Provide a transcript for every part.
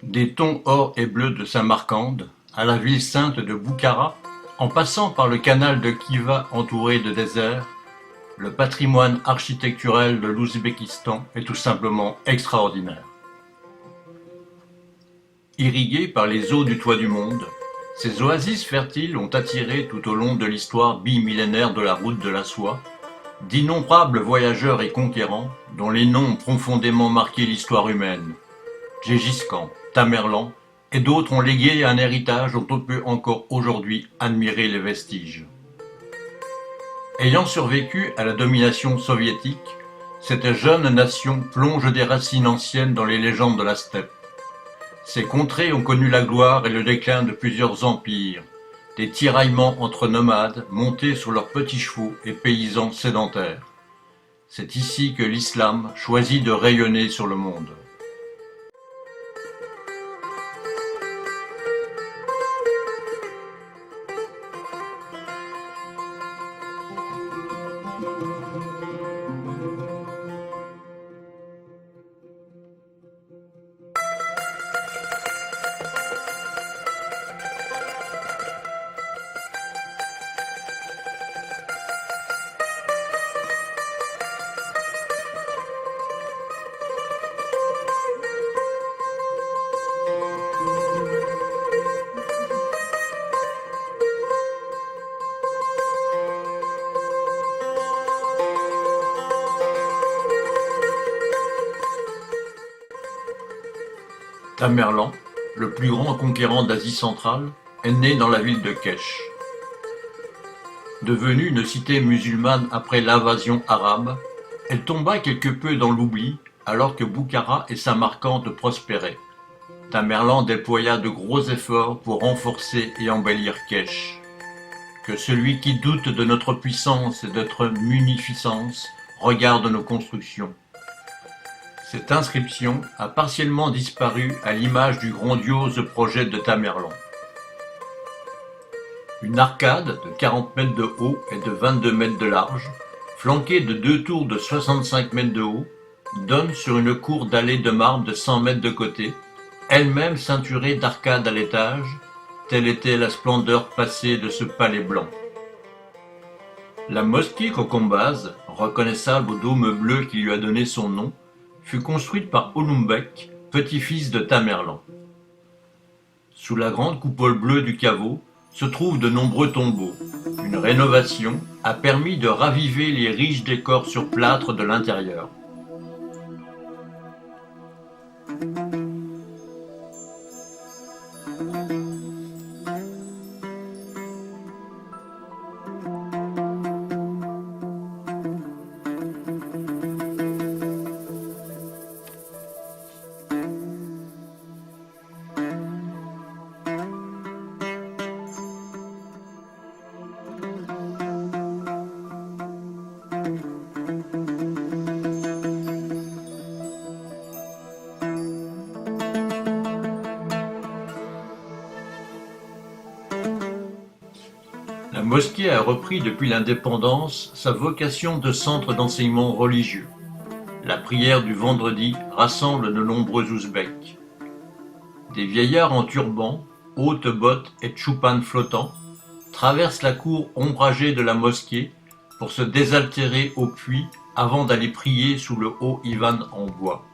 Des tons or et bleu de Samarcande à la ville sainte de Boukhara, en passant par le canal de Khiva entouré de désert, le patrimoine architecturel de l'Ouzbékistan est tout simplement extraordinaire. Irriguées par les eaux du toit du monde, ces oasis fertiles ont attiré tout au long de l'histoire bimillénaire de la route de la soie d'innombrables voyageurs et conquérants dont les noms ont profondément marqué l'histoire humaine. Gengis Khan, Tamerlan et d'autres ont légué un héritage dont on peut encore aujourd'hui admirer les vestiges. Ayant survécu à la domination soviétique, cette jeune nation plonge des racines anciennes dans les légendes de la steppe. Ces contrées ont connu la gloire et le déclin de plusieurs empires, des tiraillements entre nomades montés sur leurs petits chevaux et paysans sédentaires. C'est ici que l'islam choisit de rayonner sur le monde. Tamerlan, le plus grand conquérant d'Asie centrale, est né dans la ville de Kesh. Devenue une cité musulmane après l'invasion arabe, elle tomba quelque peu dans l'oubli alors que Boukhara et Samarcande prospéraient. Tamerlan déploya de gros efforts pour renforcer et embellir Kesh. Que celui qui doute de notre puissance et de notre munificence regarde nos constructions. Cette inscription a partiellement disparu à l'image du grandiose projet de Tamerlan. Une arcade de 40 mètres de haut et de 22 mètres de large, flanquée de deux tours de 65 mètres de haut, donne sur une cour dallée de marbre de 100 mètres de côté, elle-même ceinturée d'arcades à l'étage, telle était la splendeur passée de ce palais blanc. La mosquée Kokombaz, reconnaissable au dôme bleu qui lui a donné son nom, fut construite par Olumbek, petit-fils de Tamerlan. Sous la grande coupole bleue du caveau se trouvent de nombreux tombeaux. Une rénovation a permis de raviver les riches décors sur plâtre de l'intérieur. La mosquée a repris depuis l'indépendance sa vocation de centre d'enseignement religieux. La prière du vendredi rassemble de nombreux Ouzbeks. Des vieillards en turban, hautes bottes et tchoupanes flottants traversent la cour ombragée de la mosquée pour se désaltérer au puits avant d'aller prier sous le haut ivan en bois.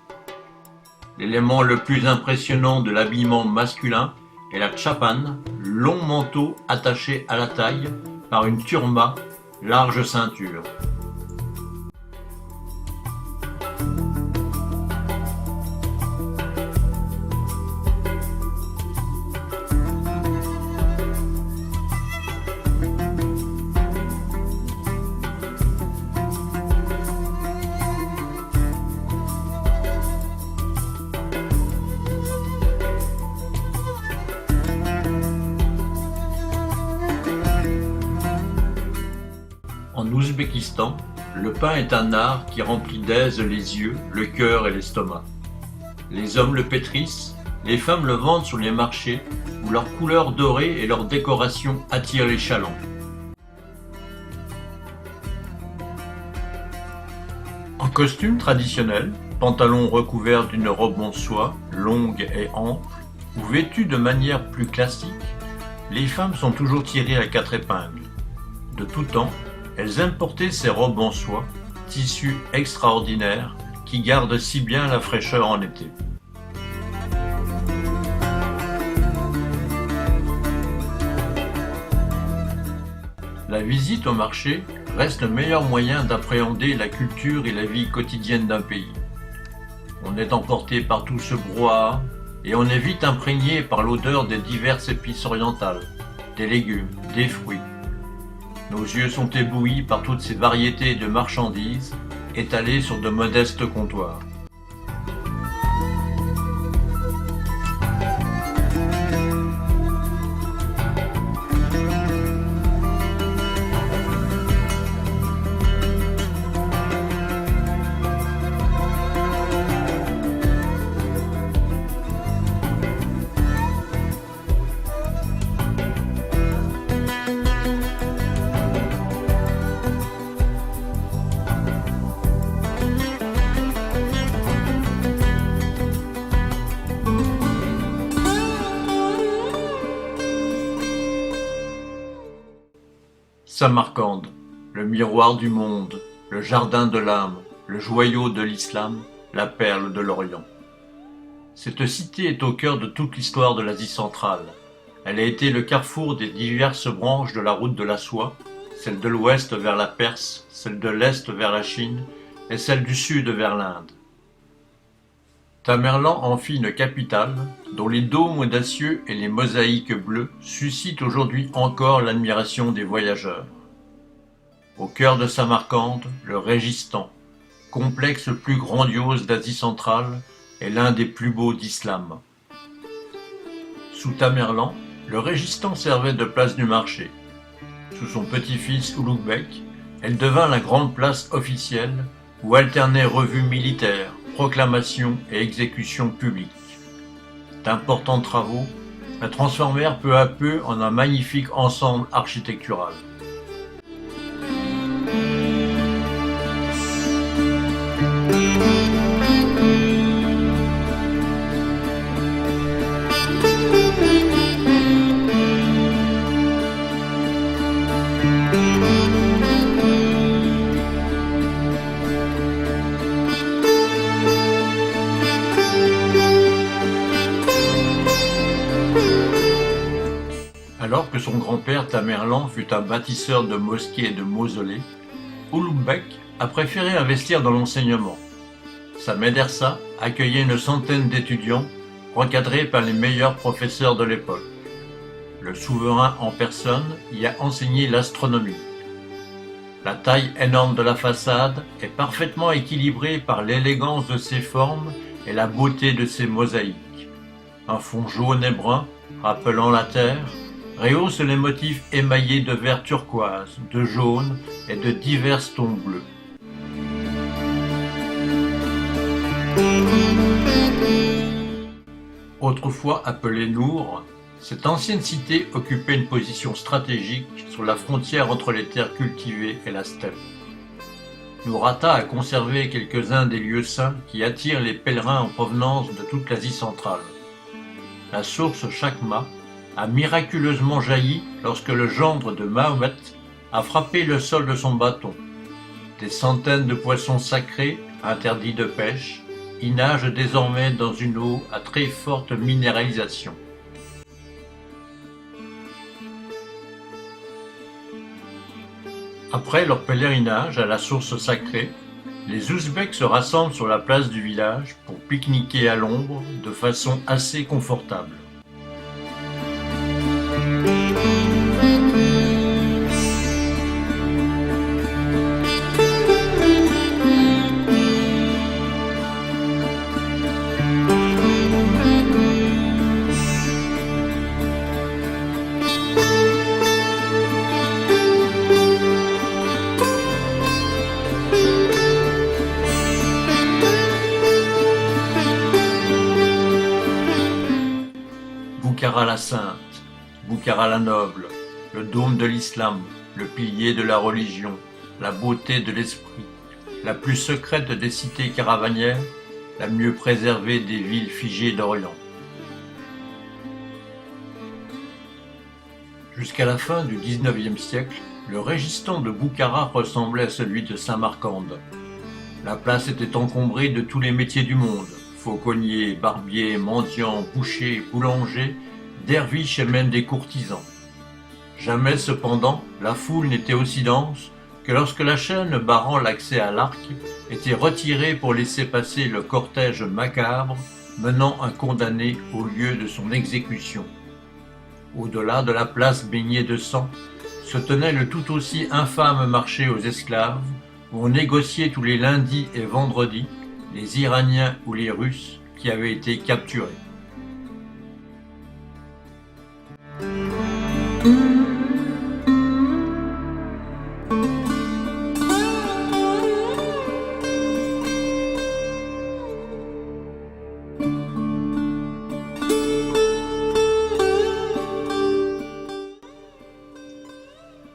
L'élément le plus impressionnant de l'habillement masculin est la tchapan, long manteau attaché à la taille par une turma, large ceinture. En Ouzbékistan, le pain est un art qui remplit d'aise les yeux, le cœur et l'estomac. Les hommes le pétrissent, les femmes le vendent sur les marchés où leur couleur dorée et leur décoration attirent les chalands. En costume traditionnel, pantalon recouvert d'une robe en soie, longue et ample, ou vêtues de manière plus classique, les femmes sont toujours tirées à quatre épingles. De tout temps, elles importaient ces robes en soie, tissu extraordinaire qui garde si bien la fraîcheur en été. La visite au marché reste le meilleur moyen d'appréhender la culture et la vie quotidienne d'un pays. On est emporté par tout ce brouhaha et on est vite imprégné par l'odeur des diverses épices orientales, des légumes, des fruits. Nos yeux sont éblouis par toutes ces variétés de marchandises étalées sur de modestes comptoirs. Samarcande, le miroir du monde, le jardin de l'âme, le joyau de l'islam, la perle de l'Orient. Cette cité est au cœur de toute l'histoire de l'Asie centrale. Elle a été le carrefour des diverses branches de la route de la soie, celle de l'ouest vers la Perse, celle de l'est vers la Chine et celle du sud vers l'Inde. Tamerlan en fit une capitale dont les dômes audacieux et les mosaïques bleues suscitent aujourd'hui encore l'admiration des voyageurs. Au cœur de Samarcande, le Régistan, complexe le plus grandiose d'Asie centrale, est l'un des plus beaux d'islam. Sous Tamerlan, le Régistan servait de place du marché. Sous son petit-fils Ulugh-Bek, elle devint la grande place officielle où alternaient revues militaires, proclamations et exécutions publiques. D'importants travaux la transformèrent peu à peu en un magnifique ensemble architectural. Alors que son grand-père Tamerlan fut un bâtisseur de mosquées et de mausolées, Ulugh-Bek a préféré investir dans l'enseignement. Sa médersa accueillait une centaine d'étudiants, encadrés par les meilleurs professeurs de l'époque. Le souverain en personne y a enseigné l'astronomie. La taille énorme de la façade est parfaitement équilibrée par l'élégance de ses formes et la beauté de ses mosaïques. Un fond jaune et brun, rappelant la terre, rehausse les motifs émaillés de vert turquoise, de jaune et de divers tons bleus. Autrefois appelée Nour, cette ancienne cité occupait une position stratégique sur la frontière entre les terres cultivées et la steppe. Nourata a conservé quelques-uns des lieux saints qui attirent les pèlerins en provenance de toute l'Asie centrale. La source Chakma a miraculeusement jailli lorsque le gendre de Mahomet a frappé le sol de son bâton. Des centaines de poissons sacrés, interdits de pêche, y nagent désormais dans une eau à très forte minéralisation. Après leur pèlerinage à la source sacrée, les Ouzbeks se rassemblent sur la place du village pour pique-niquer à l'ombre de façon assez confortable. Boukhara la Sainte, Boukhara la Noble, le dôme de l'islam, le pilier de la religion, la beauté de l'esprit, la plus secrète des cités caravanières, la mieux préservée des villes figées d'Orient. Jusqu'à la fin du XIXe siècle, le régistان de Boukhara ressemblait à celui de Samarcande. La place était encombrée de tous les métiers du monde, fauconniers, barbiers, mendiants, bouchers, boulangers, derviches et même des courtisans. Jamais cependant la foule n'était aussi dense que lorsque la chaîne barrant l'accès à l'arc était retirée pour laisser passer le cortège macabre menant un condamné au lieu de son exécution. Au-delà de la place baignée de sang, se tenait le tout aussi infâme marché aux esclaves, où on négociait tous les lundis et vendredis les Iraniens ou les Russes qui avaient été capturés.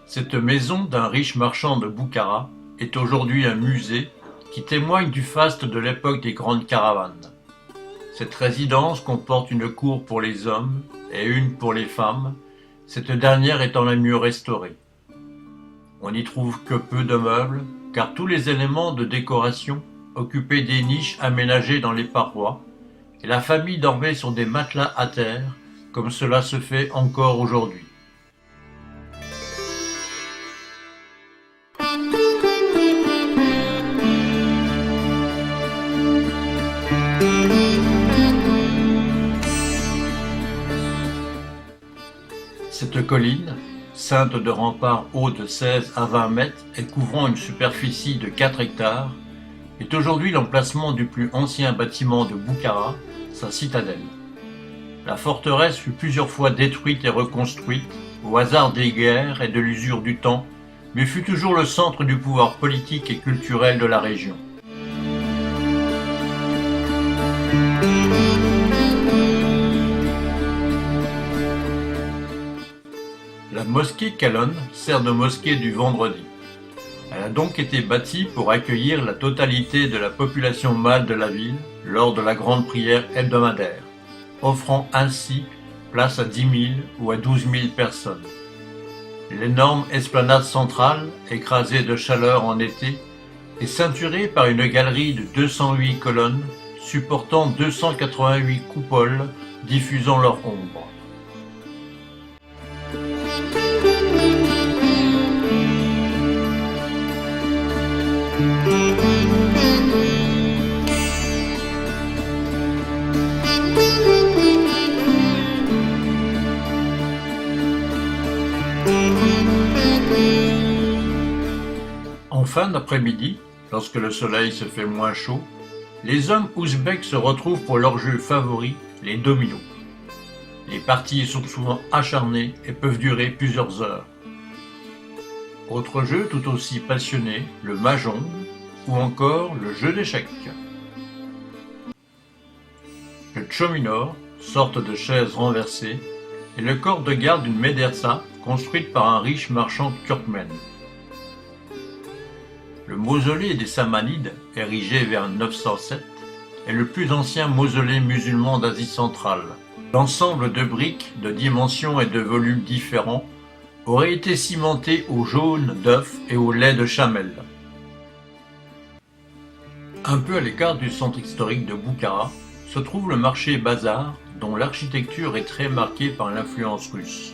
Cette maison d'un riche marchand de Boukhara est aujourd'hui un musée qui témoigne du faste de l'époque des grandes caravanes. Cette résidence comporte une cour pour les hommes et une pour les femmes, cette dernière étant la mieux restaurée. On n'y trouve que peu de meubles, car tous les éléments de décoration occupaient des niches aménagées dans les parois, et la famille dormait sur des matelas à terre, comme cela se fait encore aujourd'hui. Cette colline, ceinte de remparts hauts de 16 à 20 mètres et couvrant une superficie de 4 hectares, est aujourd'hui l'emplacement du plus ancien bâtiment de Boukhara, sa citadelle. La forteresse fut plusieurs fois détruite et reconstruite, au hasard des guerres et de l'usure du temps, mais fut toujours le centre du pouvoir politique et culturel de la région. La mosquée Kalon sert de mosquée du vendredi. Elle a donc été bâtie pour accueillir la totalité de la population mâle de la ville lors de la grande prière hebdomadaire, offrant ainsi place à 10 000 ou à 12 000 personnes. L'énorme esplanade centrale, écrasée de chaleur en été, est ceinturée par une galerie de 208 colonnes supportant 288 coupoles diffusant leur ombre. En fin d'après-midi, lorsque le soleil se fait moins chaud, les hommes ouzbeks se retrouvent pour leur jeu favori, les dominos. Les parties sont souvent acharnées et peuvent durer plusieurs heures. Autre jeu tout aussi passionné, le mahjong ou encore le jeu d'échecs. Le tchominor, sorte de chaise renversée, est le corps de garde d'une médersa construite par un riche marchand turkmène. Le mausolée des Samanides, érigé vers 907, est le plus ancien mausolée musulman d'Asie centrale. L'ensemble de briques, de dimensions et de volumes différents, aurait été cimenté au jaune d'œuf et au lait de chamelle. Un peu à l'écart du centre historique de Boukhara se trouve le marché Bazar, dont l'architecture est très marquée par l'influence russe.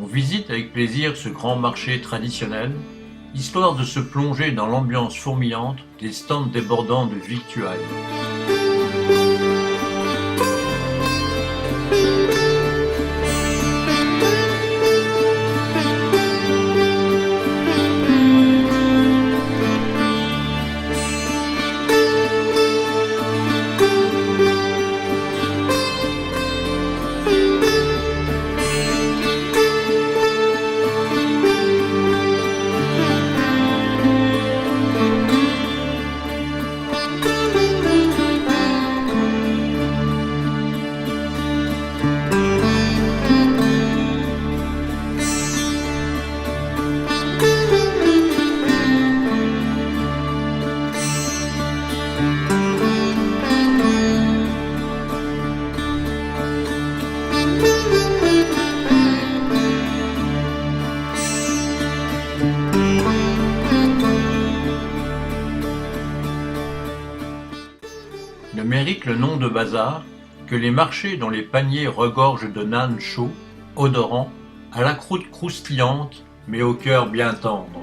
On visite avec plaisir ce grand marché traditionnel, histoire de se plonger dans l'ambiance fourmillante des stands débordant de victuailles. ne mérite le nom de bazar que les marchés dont les paniers regorgent de nan chauds, odorants, à la croûte croustillante, mais au cœur bien tendre.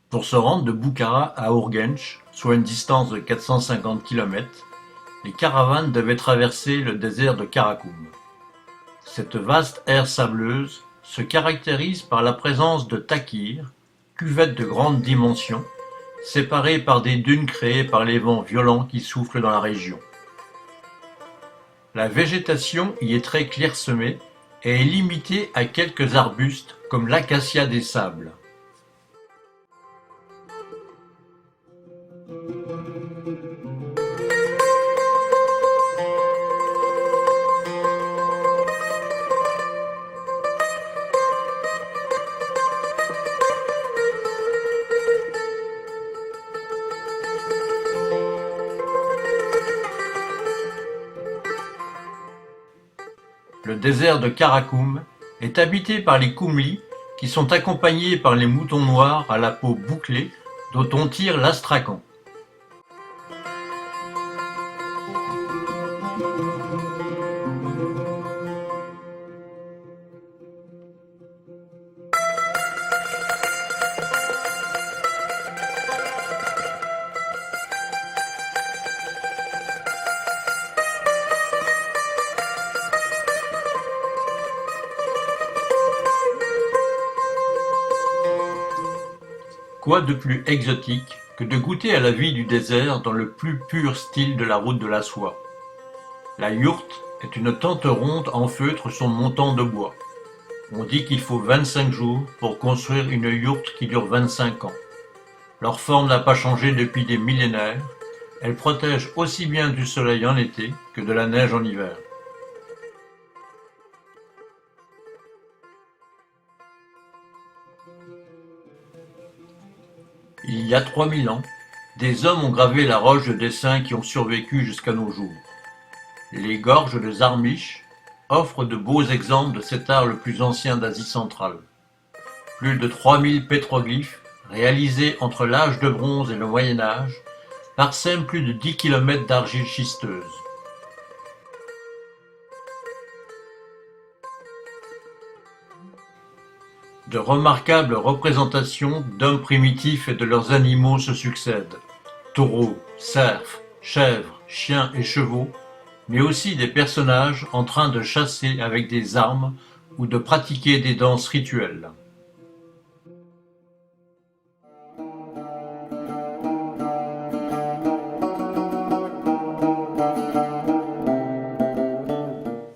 Pour se rendre de Boukhara à Urgench, soit une distance de 450 km, les caravanes devaient traverser le désert de Karakoum. Cette vaste aire sableuse se caractérise par la présence de takirs, cuvettes de grande dimension, séparées par des dunes créées par les vents violents qui soufflent dans la région. La végétation y est très clairsemée et est limitée à quelques arbustes comme l'acacia des sables. Le désert de Karakoum est habité par les Koumlis qui sont accompagnés par les moutons noirs à la peau bouclée dont on tire l'astrakhan. Quoi de plus exotique que de goûter à la vie du désert dans le plus pur style de la route de la soie. La yourte est une tente ronde en feutre sur montant de bois. On dit qu'il faut 25 jours pour construire une yourte qui dure 25 ans. Leur forme n'a pas changé depuis des millénaires. Elle protège aussi bien du soleil en été que de la neige en hiver. Il y a 3000 ans, des hommes ont gravé la roche de dessins qui ont survécu jusqu'à nos jours. Les gorges de Zarmiche offrent de beaux exemples de cet art le plus ancien d'Asie centrale. Plus de 3000 pétroglyphes, réalisés entre l'âge de bronze et le Moyen Âge, parsèment plus de 10 km d'argile schisteuse. De remarquables représentations d'hommes primitifs et de leurs animaux se succèdent. Taureaux, cerfs, chèvres, chiens et chevaux, mais aussi des personnages en train de chasser avec des armes ou de pratiquer des danses rituelles.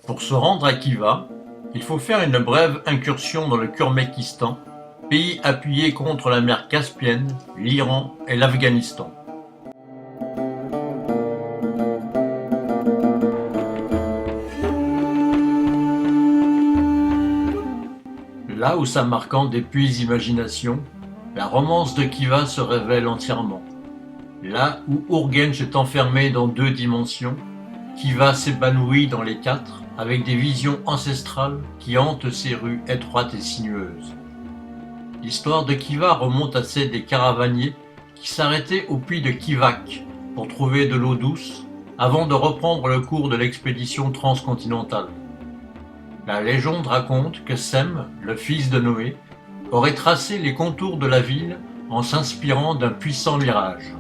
Pour se rendre à Khiva, il faut faire une brève incursion dans le Kurmékistan, pays appuyé contre la mer Caspienne, l'Iran et l'Afghanistan. Là où Samarcande épuise imagination, la romance de Khiva se révèle entièrement. Là où Urgench est enfermé dans 2 dimensions, Khiva s'épanouit dans les 4, avec des visions ancestrales qui hantent ces rues étroites et sinueuses. L'histoire de Khiva remonte à celle des caravaniers qui s'arrêtaient au puits de Khivak pour trouver de l'eau douce avant de reprendre le cours de l'expédition transcontinentale. La légende raconte que Sem, le fils de Noé, aurait tracé les contours de la ville en s'inspirant d'un puissant mirage.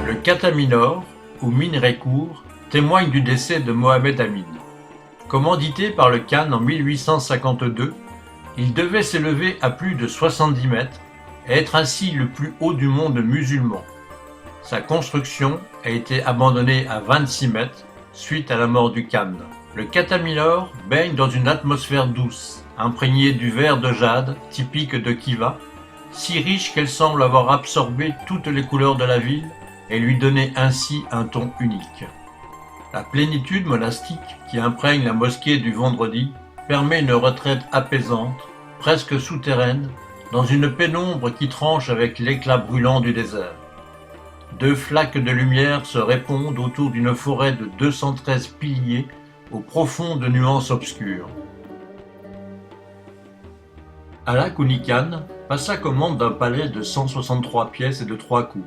Le Kataminor, ou Minrecourt, témoigne du décès de Mohamed Amin. Commandité par le Khan en 1852, il devait s'élever à plus de 70 mètres et être ainsi le plus haut du monde musulman. Sa construction a été abandonnée à 26 mètres suite à la mort du Khan. Le Kataminor baigne dans une atmosphère douce, imprégnée du vert de jade typique de Khiva, si riche qu'elle semble avoir absorbé toutes les couleurs de la ville et lui donné ainsi un ton unique. La plénitude monastique qui imprègne la mosquée du Vendredi permet une retraite apaisante, presque souterraine, dans une pénombre qui tranche avec l'éclat brûlant du désert. Deux flaques de lumière se répondent autour d'une forêt de 213 piliers aux profondes nuances obscures. Ala Kuni Khan passa commande d'un palais de 163 pièces et de 3 cours.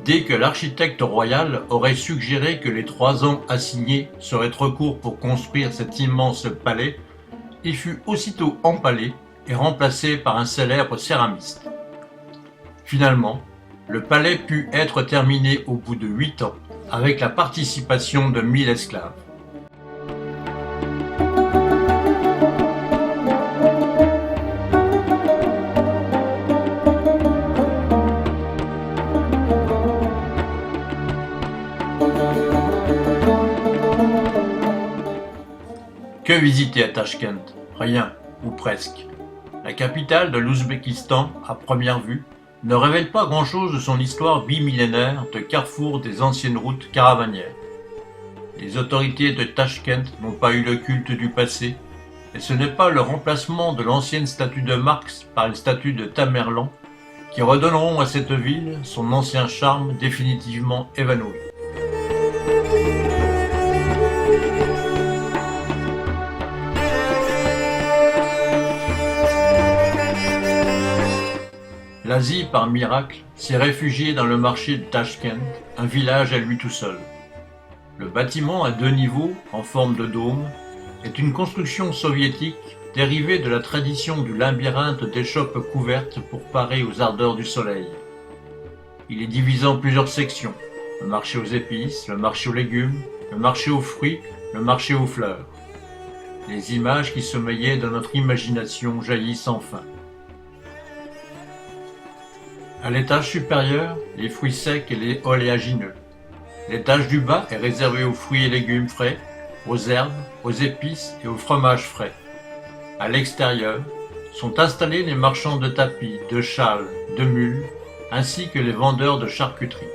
Dès que l'architecte royal aurait suggéré que les 3 ans assignés seraient trop courts pour construire cet immense palais, il fut aussitôt empalé et remplacé par un célèbre céramiste. Finalement, le palais put être terminé au bout de 8 ans, avec la participation de 1000 esclaves. Que visiter à Tachkent? Rien, ou presque. La capitale de l'Ouzbékistan, à première vue, ne révèle pas grand-chose de son histoire bimillénaire de carrefour des anciennes routes caravanières. Les autorités de Tachkent n'ont pas eu le culte du passé, et ce n'est pas le remplacement de l'ancienne statue de Marx par une statue de Tamerlan qui redonneront à cette ville son ancien charme définitivement évanoui. L'Asie, par miracle, s'est réfugiée dans le marché de Tachkent, un village à lui tout seul. Le bâtiment à 2 niveaux, en forme de dôme, est une construction soviétique dérivée de la tradition du labyrinthe d'échoppes couvertes pour parer aux ardeurs du soleil. Il est divisé en plusieurs sections, le marché aux épices, le marché aux légumes, le marché aux fruits, le marché aux fleurs. Les images qui sommeilleient dans notre imagination jaillissent sans fin. À l'étage supérieur, les fruits secs et les oléagineux. L'étage du bas est réservé aux fruits et légumes frais, aux herbes, aux épices et aux fromages frais. À l'extérieur, sont installés les marchands de tapis, de châles, de mules, ainsi que les vendeurs de charcuterie.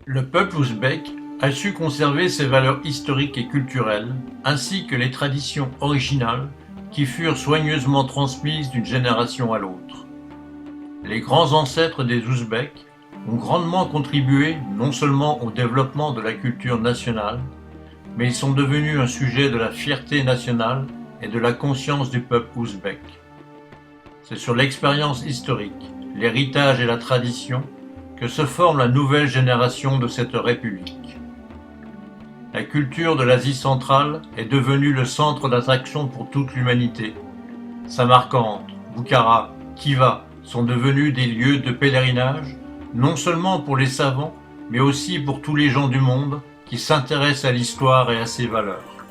Le peuple ouzbek a su conserver ses valeurs historiques et culturelles, ainsi que les traditions originales qui furent soigneusement transmises d'une génération à l'autre. Les grands ancêtres des Ouzbeks ont grandement contribué non seulement au développement de la culture nationale, mais ils sont devenus un sujet de la fierté nationale et de la conscience du peuple ouzbek. C'est sur l'expérience historique, l'héritage et la tradition que se forme la nouvelle génération de cette République. La culture de l'Asie centrale est devenue le centre d'attraction pour toute l'humanité. Samarcande, Boukhara, Khiva sont devenus des lieux de pèlerinage, non seulement pour les savants, mais aussi pour tous les gens du monde qui s'intéressent à l'histoire et à ses valeurs.